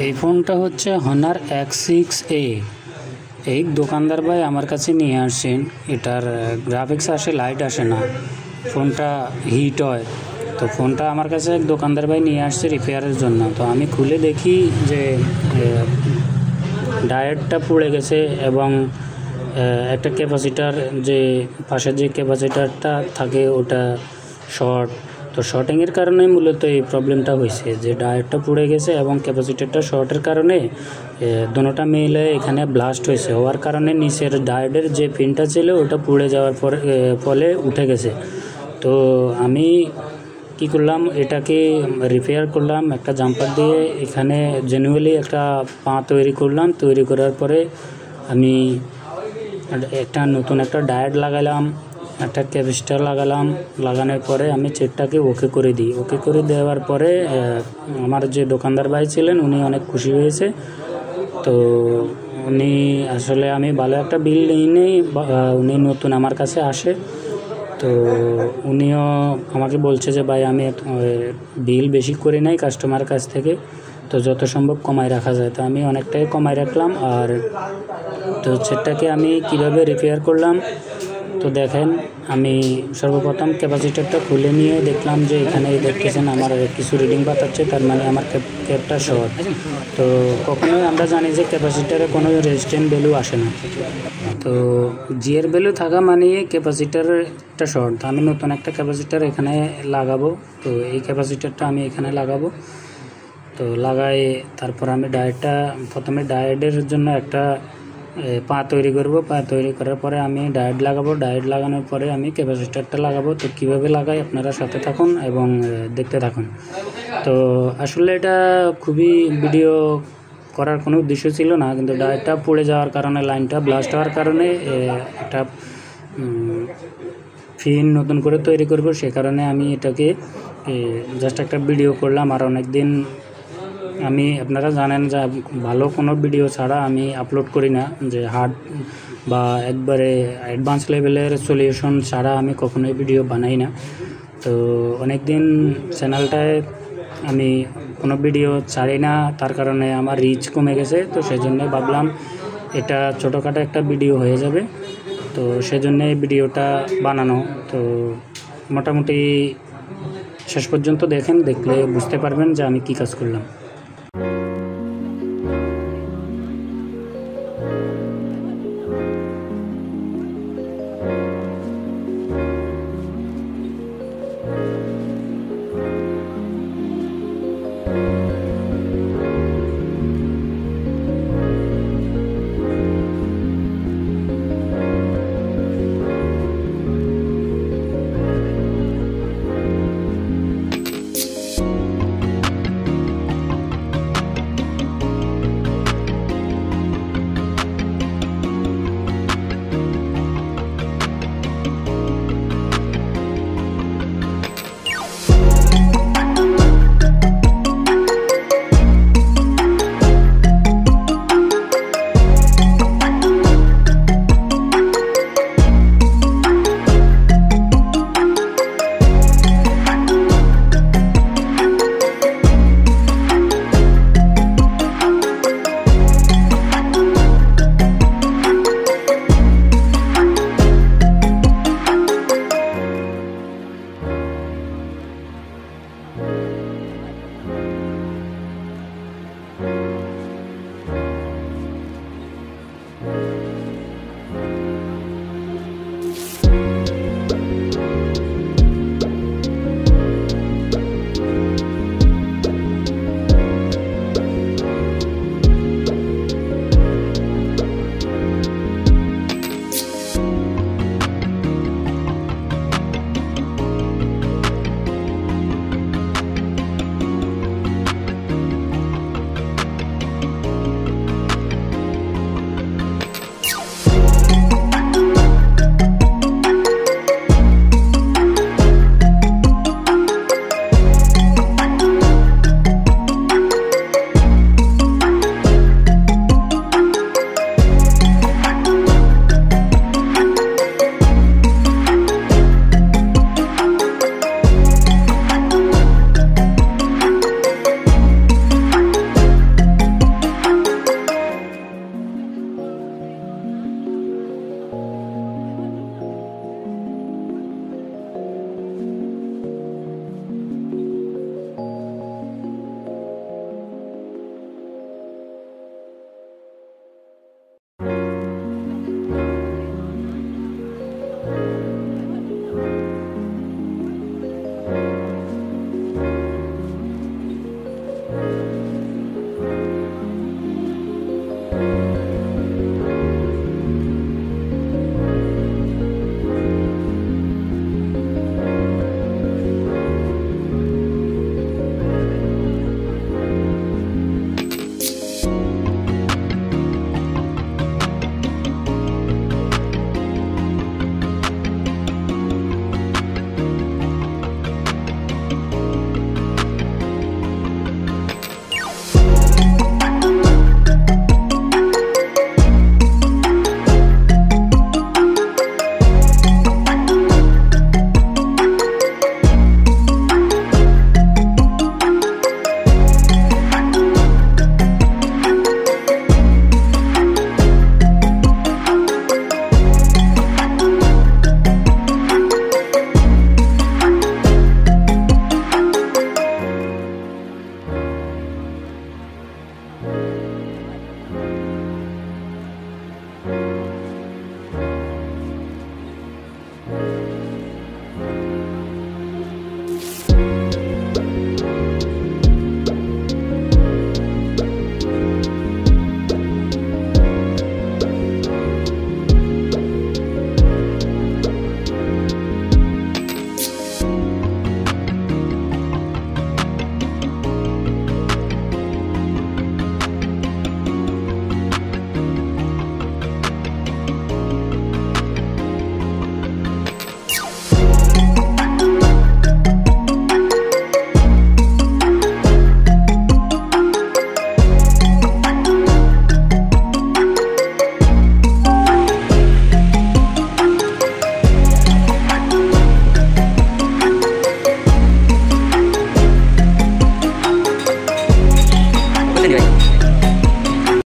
এই ফোনটা হচ্ছে হনার X6a। এই দোকানদার ভাই আমার কাছে নিয়ে আসছেন। এটার গ্রাফিক্স আসে, লাইট আসে না, ফোনটা হিট হয়। তো ফোনটা আমার কাছে এক দোকানদার ভাই নিয়ে আসছে রিপেয়ারের জন্য। তো আমি খুলে দেখি যে ডায়োডটা পুড়ে গেছে এবং একটা ক্যাপাসিটার, যে পাশে যে ক্যাপাসিটারটা থাকে ওটা শর্ট। তো শর্টিংয়ের কারণে মূলত এই প্রবলেমটা হয়েছে, যে ডায়োডটা পুড়ে গেছে এবং ক্যাপাসিটারটা শর্টের কারণে দুটোটা মিলে এখানে ব্লাস্ট হয়েছে। হওয়ার কারণে নিচের ডায়োডের যে পিনটা ছিল ওটা পুড়ে যাওয়ার ফলে উঠে গেছে। তো আমি কি করলাম, এটাকে রিপেয়ার করলাম একটা জাম্পার দিয়ে। এখানে জেনুয়ালি একটা পা তৈরি করলাম। তৈরি করার পরে আমি একটা নতুন একটা ডায়োড লাগালাম, একটা ক্যাপাসিটার লাগানোর পরে আমি চেকটাকে ওকে করে দিই। ওকে করে দেওয়ার পরে আমার যে দোকানদার ভাই ছিলেন উনি অনেক খুশি হয়েছে। তো উনি আসলে আমি ভালো একটা বিল নিই, উনি নতুন আমার কাছে আসে। তো উনিও আমাকে বলছে যে ভাই আমি বিল বেশি করে নেই কাস্টমার কাছ থেকে, তো যত সম্ভব কমায় রাখা যায়। তো আমি অনেকটাই কমায় রাখলাম। আর তো সেটাকে আমি কিভাবে রিপেয়ার করলাম তো দেখেন, আমি সর্বপ্রথম ক্যাপাসিটারটা খুলে নিয়ে দেখলাম যে এখানে দেখতেছেন আমার কিছু রিডিং বাতাচ্ছে, তার মানে আমার ক্যাপটা শর্ট। তো কখনোই আমরা জানি যে ক্যাপাসিটারে কোনো রেজিস্ট্যান্স ভ্যালু আসে না। তো জিএর ভ্যালু থাকা মানে ক্যাপাসিটারটা শর্ট। তো আমি নতুন একটা ক্যাপাসিটার এখানে লাগাবো। তো এই ক্যাপাসিটারটা আমি এখানে লাগাবো। তো লাগাই তারপর আমি প্রথমে ডায়োডের জন্য একটা পা তৈরি করব। পা তৈরি করার পরে আমি ডায়োড লাগাবো। ডায়োড লাগানোর পরে আমি ক্যাপাসিটারটা লাগাবো। তো কীভাবে লাগাই আপনারা সাথে থাকুন এবং দেখতে থাকুন। তো আসলে এটা খুবই ভিডিও করার কোনো উদ্দেশ্য ছিল না, কিন্তু ডায়োডটা পুড়ে যাওয়ার কারণে, লাইনটা ব্লাস্ট হওয়ার কারণে একটা ফিন নতুন করে তৈরি করব, সে কারণে আমি এটাকে জাস্ট একটা ভিডিও করলাম। আর অনেক দিন আমি, আপনারা জানেন যে ভালো কোনো ভিডিও ছাড়া আমি আপলোড করি না, যে হার্ড বা একবারে অ্যাডভান্স লেভেলের সলিউশন ছাড়া আমি কখনোই ভিডিও বানাই না। তো অনেক দিন চ্যানেলটায় আমি কোনো ভিডিও ছাড়ি না, তার কারণে আমার রিচ কমে গেছে। তো সেজন্য ভাবলাম এটা ছোটোখাটো একটা ভিডিও হয়ে যাবে, তো সেজন্য এই ভিডিওটা বানানো। তো মোটামুটি শেষ পর্যন্ত দেখেন, দেখলে বুঝতে পারবেন যে আমি কী কাজ করলাম।